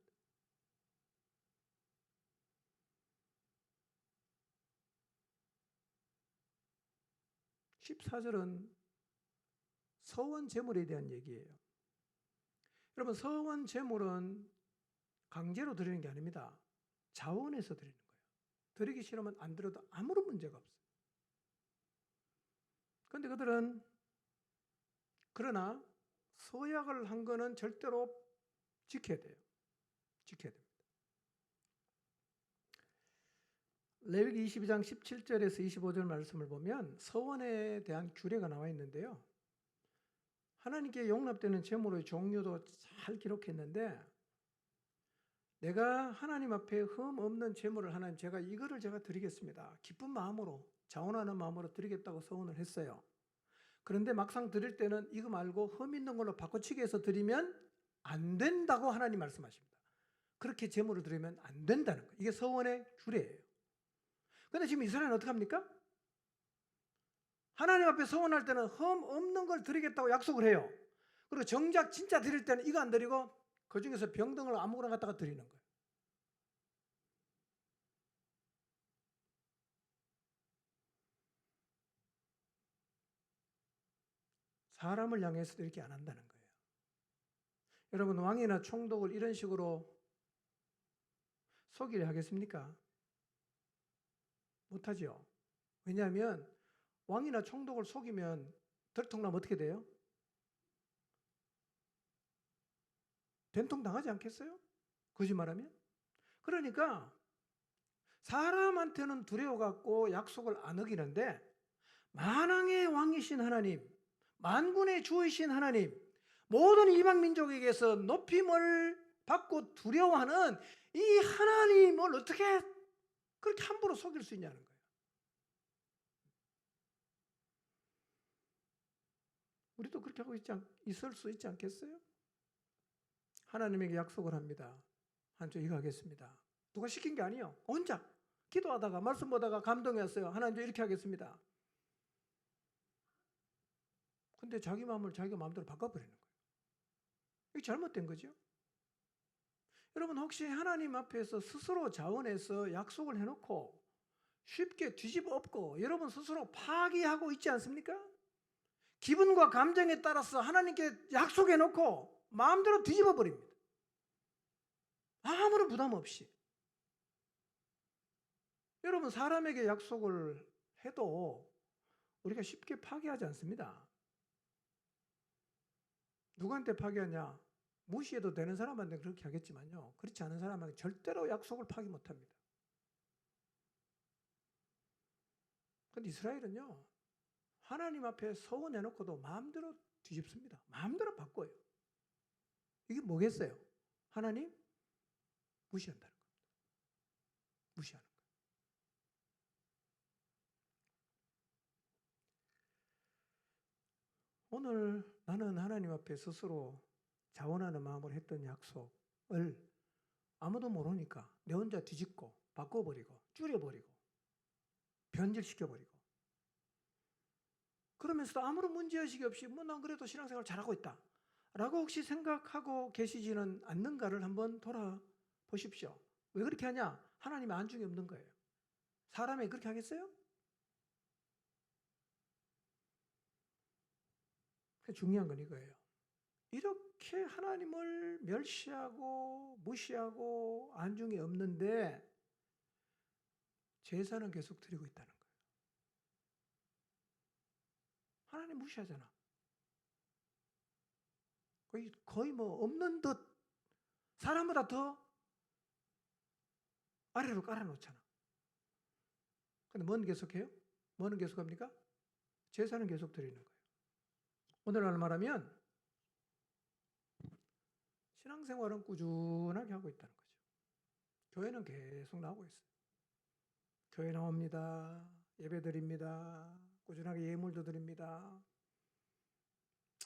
(14절은) 서원 제물에 대한 얘기예요. 여러분, 서원 제물은 강제로 드리는 게 아닙니다. 자원해서 드리는 거예요. 드리기 싫으면 안 드려도 아무런 문제가 없어요. 그런데 그들은 그러나 서약을 한 거는 절대로 지켜야 돼요. 지켜야 됩니다. 레위기 22장 17절에서 25절 말씀을 보면 서원에 대한 규례가 나와 있는데요. 하나님께 용납되는 제물의 종류도 잘 기록했는데 내가 하나님 앞에 흠 없는 제물을 하나님 제가 드리겠습니다. 기쁜 마음으로 자원하는 마음으로 드리겠다고 서원을 했어요. 그런데 막상 드릴 때는 이거 말고 흠 있는 걸로 바꿔치기 해서 드리면 안 된다고 하나님 말씀하십니다. 그렇게 제물을 드리면 안 된다는 거예요. 이게 서원의 규례예요. 그런데 지금 이스라엘은 어떻게 합니까? 하나님 앞에 서원할 때는 흠 없는 걸 드리겠다고 약속을 해요. 그리고 정작 진짜 드릴 때는 이거 안 드리고 그 중에서 병등을 아무거나 갖다가 드리는 거예요. 사람을 향해서도 이렇게 안 한다는 거예요. 여러분, 왕이나 총독을 이런 식으로 속이려 하겠습니까? 못하죠. 왜냐하면 왕이나 총독을 속이면 들통나면 어떻게 돼요? 된통 당하지 않겠어요? 거짓말하면? 그러니까 사람한테는 두려워갖고 약속을 안 어기는데 만왕의 왕이신 하나님, 만군의 주이신 하나님, 모든 이방 민족에게서 높임을 받고 두려워하는 이 하나님을 어떻게 그렇게 함부로 속일 수 있냐는 거예요. 우리도 그렇게 하고 있을 수 있지 않겠어요? 하나님에게 약속을 합니다. 한쪽 이거 하겠습니다. 누가 시킨 게 아니에요. 혼자 기도하다가 말씀 보다가 감동이 왔어요. 하나님 저 이렇게 하겠습니다. 근데 자기 마음을 자기가 마음대로 바꿔버리는 거예요. 이게 잘못된 거죠. 여러분, 혹시 하나님 앞에서 스스로 자원해서 약속을 해놓고 쉽게 뒤집어 엎고 여러분 스스로 파기하고 있지 않습니까? 기분과 감정에 따라서 하나님께 약속해놓고 마음대로 뒤집어 버립니다. 아무런 부담 없이. 여러분, 사람에게 약속을 해도 우리가 쉽게 파기하지 않습니다. 누구한테 파기하냐? 무시해도 되는 사람한테 그렇게 하겠지만요, 그렇지 않은 사람한테 절대로 약속을 파기 못합니다. 그런데 이스라엘은요, 하나님 앞에 서원해놓고도 마음대로 뒤집습니다. 마음대로 바꿔요. 이게 뭐겠어요? 하나님 무시한다는 겁니다. 무시하는 거예요. 오늘 나는 하나님 앞에 스스로 자원하는 마음으로 했던 약속을 아무도 모르니까 내 혼자 뒤집고 바꿔버리고 줄여버리고 변질시켜버리고 그러면서도 아무런 문제의식이 없이 뭐 난 그래도 신앙생활 잘하고 있다 라고 혹시 생각하고 계시지는 않는가를 한번 돌아보십시오. 왜 그렇게 하냐? 하나님의 안중이 없는 거예요. 사람이 그렇게 하겠어요? 중요한 건 이거예요. 이렇게 하나님을 멸시하고 무시하고 안중이 없는데 제사는 계속 드리고 있다는 거예요. 하나님 무시하잖아. 거의 뭐 없는 듯 사람보다 더 아래로 깔아놓잖아. 근데 뭐는 계속해요? 뭐는 계속합니까? 제사는 계속 드리는 거예요. 오늘날 말하면 신앙생활은 꾸준하게 하고 있다는 거죠. 교회는 계속 나오고 있어요. 교회 나옵니다. 예배 드립니다. 꾸준하게 예물도 드립니다.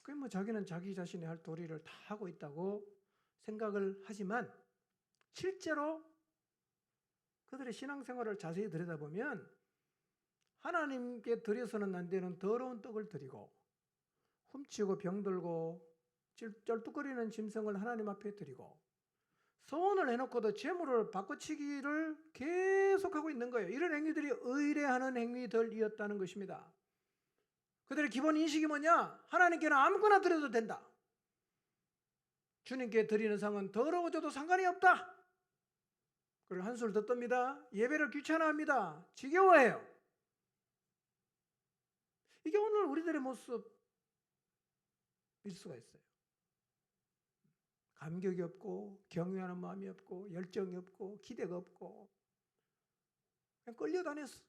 그게 뭐 자기는 자기 자신이 할 도리를 다 하고 있다고 생각을 하지만 실제로 그들의 신앙생활을 자세히 들여다보면 하나님께 드려서는 안 되는 더러운 떡을 드리고 훔치고 병들고 쩔뚝거리는 짐승을 하나님 앞에 드리고 서원을 해놓고도 재물을 바꿔치기를 계속하고 있는 거예요. 이런 행위들이 의뢰하는 행위들이었다는 것입니다. 그들의 기본 인식이 뭐냐? 하나님께는 아무거나 드려도 된다. 주님께 드리는 상은 더러워져도 상관이 없다. 그리고 한술 더 떱니다. 예배를 귀찮아합니다. 지겨워해요. 이게 오늘 우리들의 모습일 수가 있어요. 감격이 없고 경외하는 마음이 없고 열정이 없고 기대가 없고 그냥 끌려다녔어.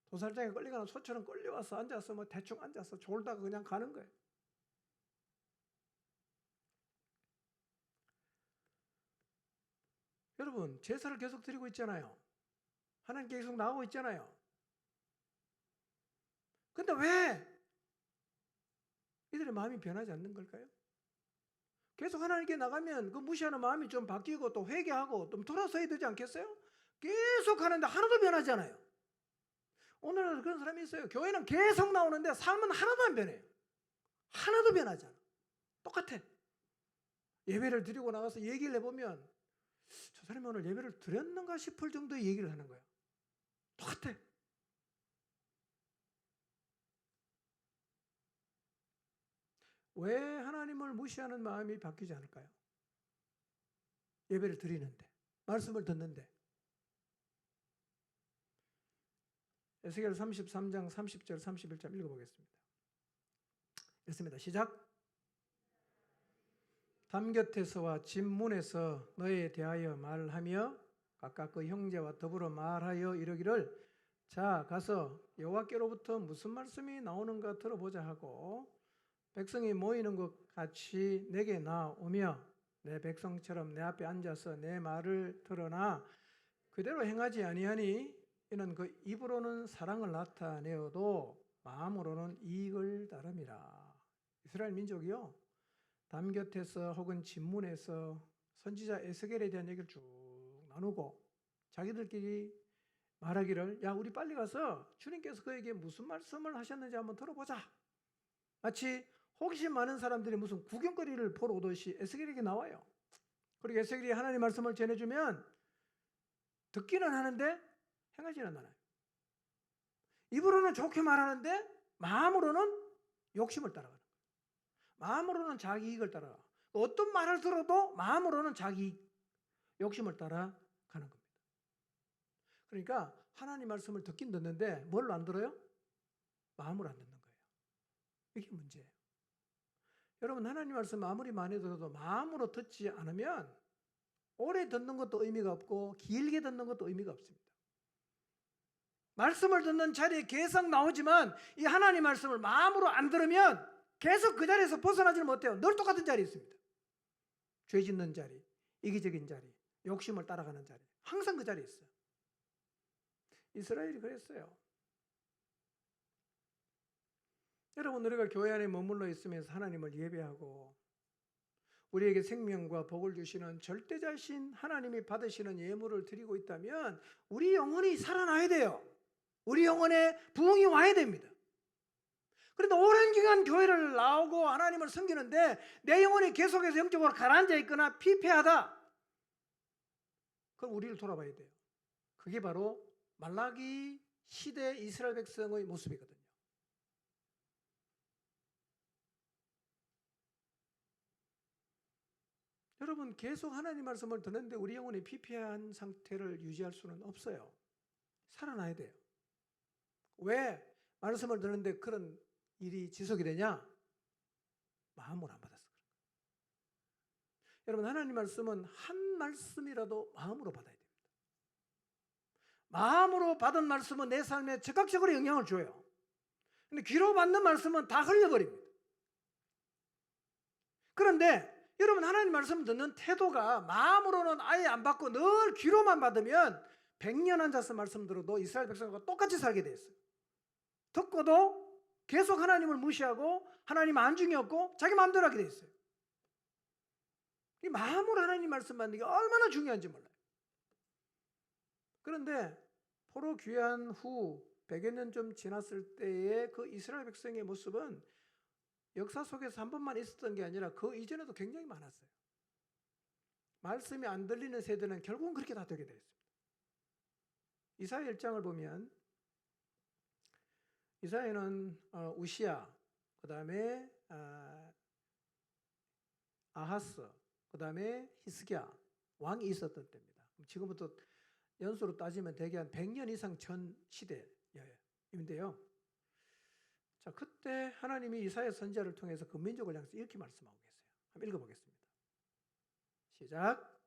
도살장에 끌려가는 소처럼 끌려와서 앉아서 뭐 대충 앉아서 졸다가 그냥 가는 거예요. 여러분, 제사를 계속 드리고 있잖아요. 하나님 계속 나오고 있잖아요. 근데 왜 이들의 마음이 변하지 않는 걸까요? 계속 하나님께 나가면 그 무시하는 마음이 좀 바뀌고 또 회개하고 좀 돌아서야 되지 않겠어요? 계속 하는데 하나도 변하지 않아요. 오늘날도 그런 사람이 있어요. 교회는 계속 나오는데 삶은 하나도 안 변해요. 하나도 변하지 않아. 똑같아. 예배를 드리고 나가서 얘기를 해보면 저 사람이 오늘 예배를 드렸는가 싶을 정도의 얘기를 하는 거야. 똑같아. 왜 하나님을 무시하는 마음이 바뀌지 않을까요? 예배를 드리는데, 말씀을 듣는데. 에스겔 33장 30절 31절 읽어보겠습니다. 읽습니다. 시작. 담 곁에서와 집 문에서 너에 대하여 말하며 각각 그 형제와 더불어 말하여 이르기를 자 가서 여호와께로부터 무슨 말씀이 나오는가 들어보자 하고 백성이 모이는 것 같이 내게 나오며 내 백성처럼 내 앞에 앉아서 내 말을 들으나 그대로 행하지 아니하니 이는 그 입으로는 사랑을 나타내어도 마음으로는 이익을 따름이라. 이스라엘 민족이요 담 곁에서 혹은 집문에서 선지자 에스겔에 대한 얘기를 쭉 나누고 자기들끼리 말하기를 야 우리 빨리 가서 주님께서 그에게 무슨 말씀을 하셨는지 한번 들어보자. 마치 호기심 많은 사람들이 무슨 구경거리를 보러 오듯이 에스겔에게 나와요. 그리고 에스겔이 하나님 말씀을 전해주면 듣기는 하는데 행하지는 않아요. 입으로는 좋게 말하는데 마음으로는 욕심을 따라가는 거예요. 마음으로는 자기 이익을 따라가. 어떤 말을 들어도 마음으로는 자기 이익, 욕심을 따라가는 겁니다. 그러니까 하나님 말씀을 듣긴 듣는데 뭘로 안 들어요? 마음으로 안 듣는 거예요. 이게 문제예요. 여러분 하나님 말씀 아무리 많이 들어도 마음으로 듣지 않으면 오래 듣는 것도 의미가 없고 길게 듣는 것도 의미가 없습니다. 말씀을 듣는 자리에 계속 나오지만 이 하나님 말씀을 마음으로 안 들으면 계속 그 자리에서 벗어나지는 못해요. 늘 똑같은 자리에 있습니다. 죄 짓는 자리, 이기적인 자리, 욕심을 따라가는 자리. 항상 그 자리에 있어요. 이스라엘이 그랬어요. 여러분 우리가 교회 안에 머물러 있으면서 하나님을 예배하고 우리에게 생명과 복을 주시는 절대자신 하나님이 받으시는 예물을 드리고 있다면 우리 영혼이 살아나야 돼요. 우리 영혼에 부흥이 와야 됩니다. 그런데 오랜 기간 교회를 나오고 하나님을 섬기는데 내 영혼이 계속해서 영적으로 가라앉아 있거나 피폐하다. 그럼 우리를 돌아봐야 돼요. 그게 바로 말라기 시대 이스라엘 백성의 모습이거든요. 여러분 계속 하나님 말씀을 듣는데 우리 영혼이 피폐한 상태를 유지할 수는 없어요. 살아나야 돼요. 왜 말씀을 듣는데 그런 일이 지속이 되냐? 마음으로 안 받아서 그래요. 여러분 하나님 말씀은 한 말씀이라도 마음으로 받아야 됩니다. 마음으로 받은 말씀은 내 삶에 즉각적으로 영향을 줘요. 근데 귀로 받는 말씀은 다 흘려버립니다. 그런데 여러분 하나님 말씀 듣는 태도가 마음으로는 아예 안 받고 늘 귀로만 받으면 100년 앉아서 말씀 들어도 이스라엘 백성과 똑같이 살게 돼 있어요. 듣고도 계속 하나님을 무시하고 하나님 안중이 없고 자기 마음대로 하게 돼 있어요. 이 마음으로 하나님 말씀 받는 게 얼마나 중요한지 몰라요. 그런데 포로 귀환 후 100여 년 좀 지났을 때의 그 이스라엘 백성의 모습은 역사 속에서 한 번만 있었던 게 아니라 그 이전에도 굉장히 많았어요. 말씀이 안 들리는 세대는 결국은 그렇게 다 되게 되어 있습니다. 이사야 1장을 보면 이사야는 우시야, 그 다음에 아하스, 그 다음에 히스기야 왕이 있었던 때입니다. 지금부터 연수로 따지면 대개 한 100년 이상 전 시대인데요. 자, 그때 하나님이 이사야 선지자를 통해서 그 민족을 향해서 이렇게 말씀하고 계세요. 한번 읽어보겠습니다. 시작.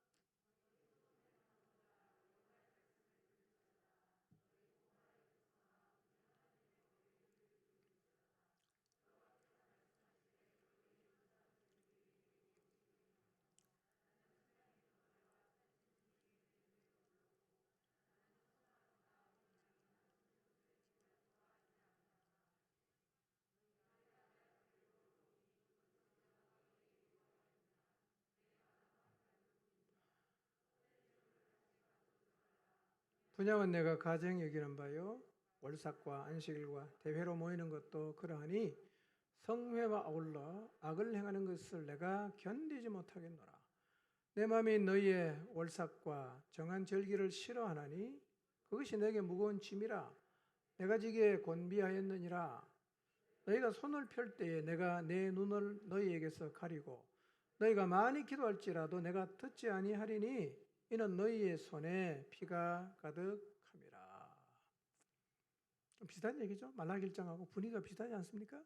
분양은 내가 가정 여기는 바요 월삭과 안식일과 대회로 모이는 것도 그러하니 성회와 아울러 악을 행하는 것을 내가 견디지 못하겠노라. 내 마음이 너희의 월삭과 정한 절기를 싫어하나니 그것이 내게 무거운 짐이라. 내가 지게 곤비하였느니라. 너희가 손을 펼 때에 내가 내 눈을 너희에게서 가리고 너희가 많이 기도할지라도 내가 듣지 아니하리니 이는 너희의 손에 피가 가득함이라. 좀 비슷한 얘기죠. 말라기 1장하고 분위기가 비슷하지 않습니까?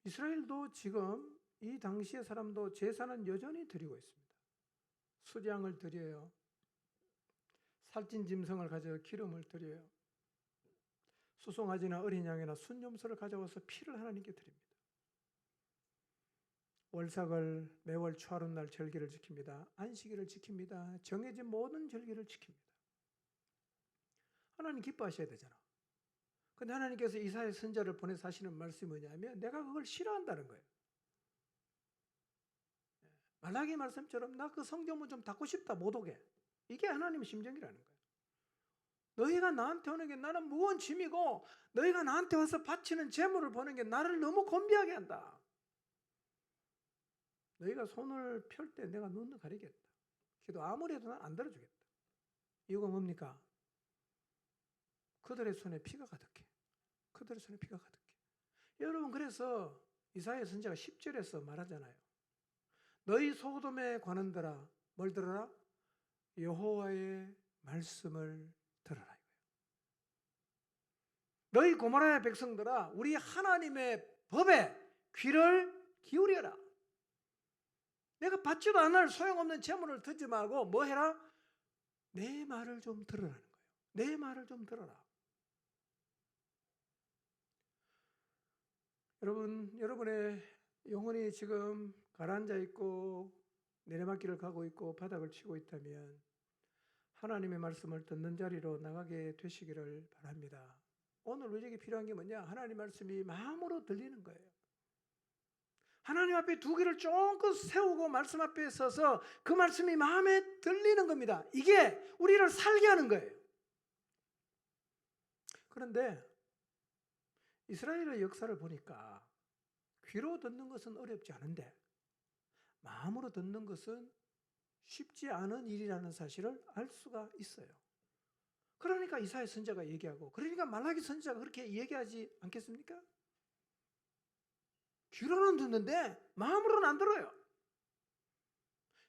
이스라엘도 지금 이 당시의 사람도 제사는 여전히 드리고 있습니다. 수장을 드려요. 살찐 짐승을 가져 기름을 드려요. 수송아지나 어린 양이나 순염소를 가져와서 피를 하나님께 드립니다. 월삭을 매월 초하룻날 절기를 지킵니다. 안식일을 지킵니다. 정해진 모든 절기를 지킵니다. 하나님 기뻐하셔야 되잖아. 근데 하나님께서 이사야 선지자를 보내서 하시는 말씀이 뭐냐면 내가 그걸 싫어한다는 거예요. 말라기 말씀처럼 나 그 성경문 좀 닫고 싶다 못 오게. 이게 하나님의 심정이라는 거예요. 너희가 나한테 오는 게 나는 무거운 짐이고 너희가 나한테 와서 바치는 제물을 보는 게 나를 너무 곤비하게 한다. 너희가 손을 펼 때 내가 눈을 가리겠다. 기도 아무리 해도 난 안 들어주겠다. 이유가 뭡니까? 그들의 손에 피가 가득해. 그들의 손에 피가 가득해. 여러분 그래서 이사야 선지자가 10절에서 말하잖아요. 너희 소돔에 관한들아 뭘 들어라? 여호와의 말씀을 들어라. 너희 고모라의 백성들아 우리 하나님의 법에 귀를 기울여라. 내가 받지도 않을 소용없는 재물을 듣지 말고 뭐 해라? 내 말을 좀 들으라는 거예요. 내 말을 좀 들어라. 여러분의 영혼이 지금 가라앉아 있고 내리막길을 가고 있고 바닥을 치고 있다면 하나님의 말씀을 듣는 자리로 나가게 되시기를 바랍니다. 오늘 우리에게 필요한 게 뭐냐? 하나님 말씀이 마음으로 들리는 거예요. 하나님 앞에 두 귀를 쫑긋 세우고 말씀 앞에 서서 그 말씀이 마음에 들리는 겁니다. 이게 우리를 살게 하는 거예요. 그런데 이스라엘의 역사를 보니까 귀로 듣는 것은 어렵지 않은데 마음으로 듣는 것은 쉽지 않은 일이라는 사실을 알 수가 있어요. 그러니까 이사야 선지자가 얘기하고 그러니까 말라기 선지자가 그렇게 얘기하지 않겠습니까? 귀로는 듣는데 마음으로는 안 들어요.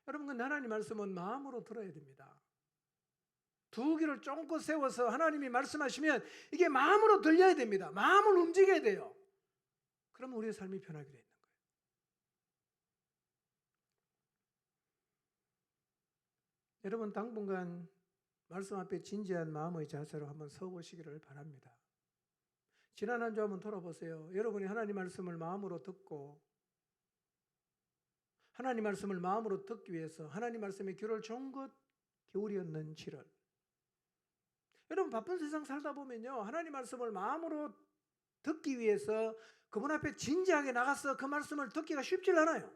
여러분 근데 하나님 말씀은 마음으로 들어야 됩니다. 두 귀를 쫑긋 세워서 하나님이 말씀하시면 이게 마음으로 들려야 됩니다. 마음을 움직여야 돼요. 그러면 우리의 삶이 변하게 돼 있는 거예요. 여러분 당분간 말씀 앞에 진지한 마음의 자세로 한번 서보시기를 바랍니다. 지난 한 주 한번 돌아보세요. 여러분이 하나님 말씀을 마음으로 듣고 하나님 말씀을 마음으로 듣기 위해서 하나님 말씀에 귀를 쫑긋 기울였는지를 여러분 바쁜 세상 살다 보면요 하나님 말씀을 마음으로 듣기 위해서 그분 앞에 진지하게 나가서 그 말씀을 듣기가 쉽지 않아요.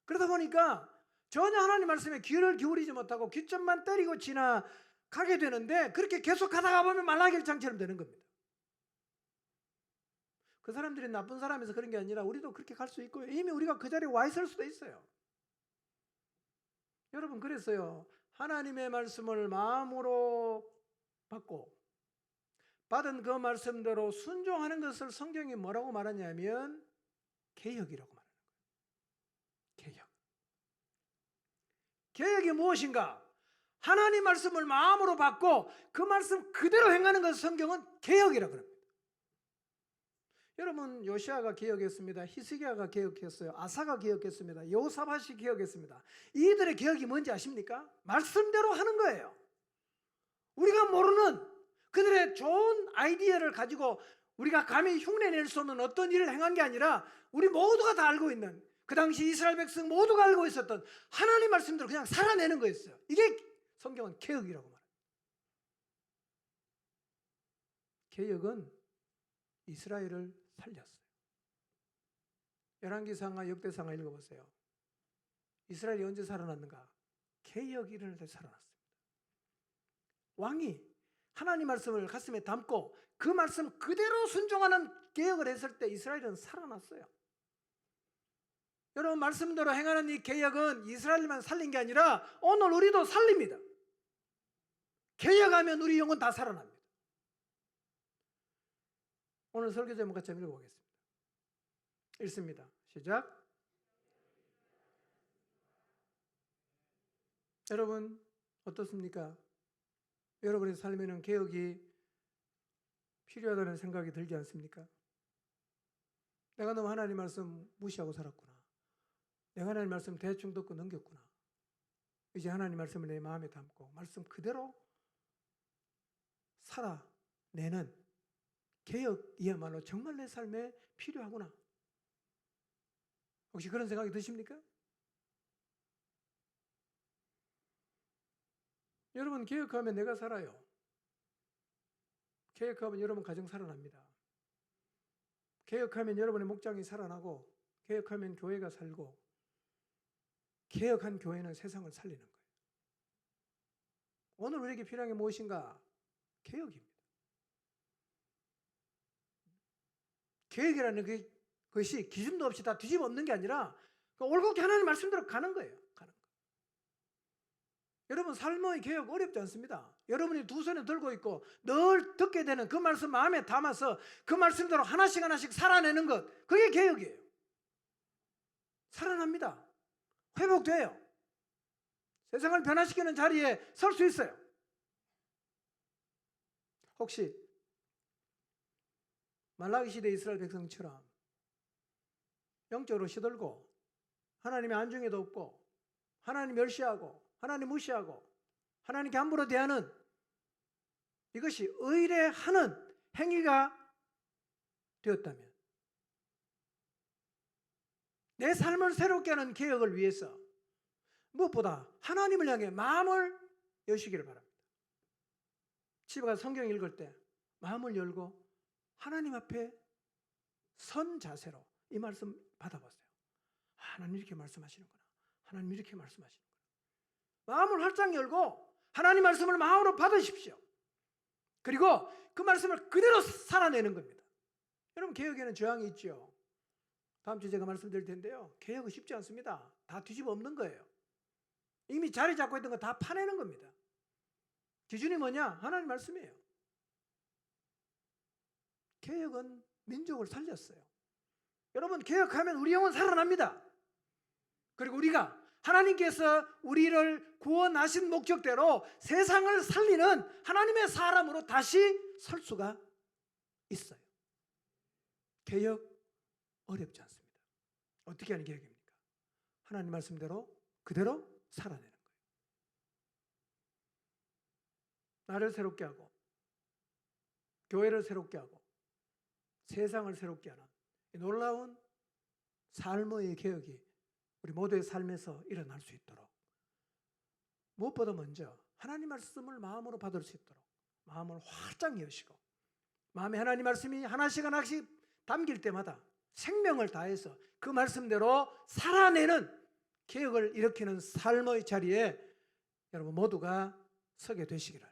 그러다 보니까 전혀 하나님 말씀에 귀를 기울이지 못하고 귀점만 때리고 지나가게 되는데 그렇게 계속 가다가 보면 말라기 1장처럼 되는 겁니다. 그 사람들이 나쁜 사람에서 그런 게 아니라 우리도 그렇게 갈 수 있고요. 이미 우리가 그 자리에 와 있을 수도 있어요. 여러분 그래서요 하나님의 말씀을 마음으로 받고 받은 그 말씀대로 순종하는 것을 성경이 뭐라고 말하냐면 개혁이라고 말하는 거예요. 개혁. 개혁이 무엇인가? 하나님 말씀을 마음으로 받고 그 말씀 그대로 행하는 것을 성경은 개혁이라고 합니다. 여러분 요시아가 개혁했습니다. 히스기야가 개혁했어요. 아사가 개혁했습니다. 여호사밧이 개혁했습니다. 이들의 개혁이 뭔지 아십니까? 말씀대로 하는 거예요. 우리가 모르는 그들의 좋은 아이디어를 가지고 우리가 감히 흉내낼 수 없는 어떤 일을 행한 게 아니라 우리 모두가 다 알고 있는 그 당시 이스라엘 백성 모두가 알고 있었던 하나님 말씀대로 그냥 살아내는 거였어요. 이게 성경은 개혁이라고 말해요. 개혁은 이스라엘을 살렸어요. 열왕기상하 역대상하 읽어보세요. 이스라엘이 언제 살아났는가? 개혁이 일어날 때 살아났습니다. 왕이 하나님 말씀을 가슴에 담고 그 말씀 그대로 순종하는 개혁을 했을 때 이스라엘은 살아났어요. 여러분, 말씀대로 행하는 이 개혁은 이스라엘만 살린 게 아니라 오늘 우리도 살립니다. 개혁하면 우리 영혼 다 살아납니다. 오늘 설교 제목 같이 한번 읽어보겠습니다. 읽습니다. 시작. 여러분 어떻습니까? 여러분의 삶에는 개혁이 필요하다는 생각이 들지 않습니까? 내가 너무 하나님 말씀 무시하고 살았구나. 내가 하나님 말씀 대충 듣고 넘겼구나. 이제 하나님 말씀을 내 마음에 담고 말씀 그대로 살아내는 개혁이야말로 정말 내 삶에 필요하구나. 혹시 그런 생각이 드십니까? 여러분, 개혁하면 내가 살아요. 개혁하면 여러분 가정 살아납니다. 개혁하면 여러분의 목장이 살아나고, 개혁하면 교회가 살고, 개혁한 교회는 세상을 살리는 거예요. 오늘 우리에게 필요한 게 무엇인가? 개혁입니다. 개혁이라는 것이 기준도 없이 다 뒤집어 엎는 게 아니라 올곧게 하나님 말씀대로 가는 거예요. 가는 거. 여러분, 삶의 개혁 어렵지 않습니다. 여러분이 두 손에 들고 있고 늘 듣게 되는 그 말씀 마음에 담아서 그 말씀대로 하나씩 하나씩 살아내는 것, 그게 개혁이에요. 살아납니다. 회복돼요. 세상을 변화시키는 자리에 설 수 있어요. 혹시 말라기 시대 이스라엘 백성처럼 영적으로 시들고 하나님의 안중에도 없고 하나님 멸시하고 하나님 무시하고 하나님께 함부로 대하는 이것이 의뢰하는 행위가 되었다면, 내 삶을 새롭게 하는 개혁을 위해서 무엇보다 하나님을 향해 마음을 여시기를 바랍니다. 집에 가서 성경 읽을 때 마음을 열고 하나님 앞에 선 자세로 이 말씀 받아보세요. 하나님 이렇게 말씀하시는구나. 하나님 이렇게 말씀하시는구나. 마음을 활짝 열고 하나님 말씀을 마음으로 받으십시오. 그리고 그 말씀을 그대로 살아내는 겁니다. 여러분, 개혁에는 저항이 있죠. 다음 주에 제가 말씀드릴 텐데요. 개혁은 쉽지 않습니다. 다 뒤집어 엎는 거예요. 이미 자리 잡고 있던 거 다 파내는 겁니다. 기준이 뭐냐? 하나님 말씀이에요. 개혁은 민족을 살렸어요. 여러분, 개혁하면 우리 영혼 살아납니다. 그리고 우리가 하나님께서 우리를 구원하신 목적대로 세상을 살리는 하나님의 사람으로 다시 설 수가 있어요. 개혁 어렵지 않습니다. 어떻게 하는 개혁입니까? 하나님 말씀대로 그대로 살아내는 거예요. 나를 새롭게 하고 교회를 새롭게 하고 세상을 새롭게 하는 이 놀라운 삶의 개혁이 우리 모두의 삶에서 일어날 수 있도록, 무엇보다 먼저 하나님 말씀을 마음으로 받을 수 있도록 마음을 활짝 여시고, 마음에 하나님 말씀이 하나씩 하나씩 담길 때마다 생명을 다해서 그 말씀대로 살아내는 개혁을 일으키는 삶의 자리에 여러분 모두가 서게 되시기를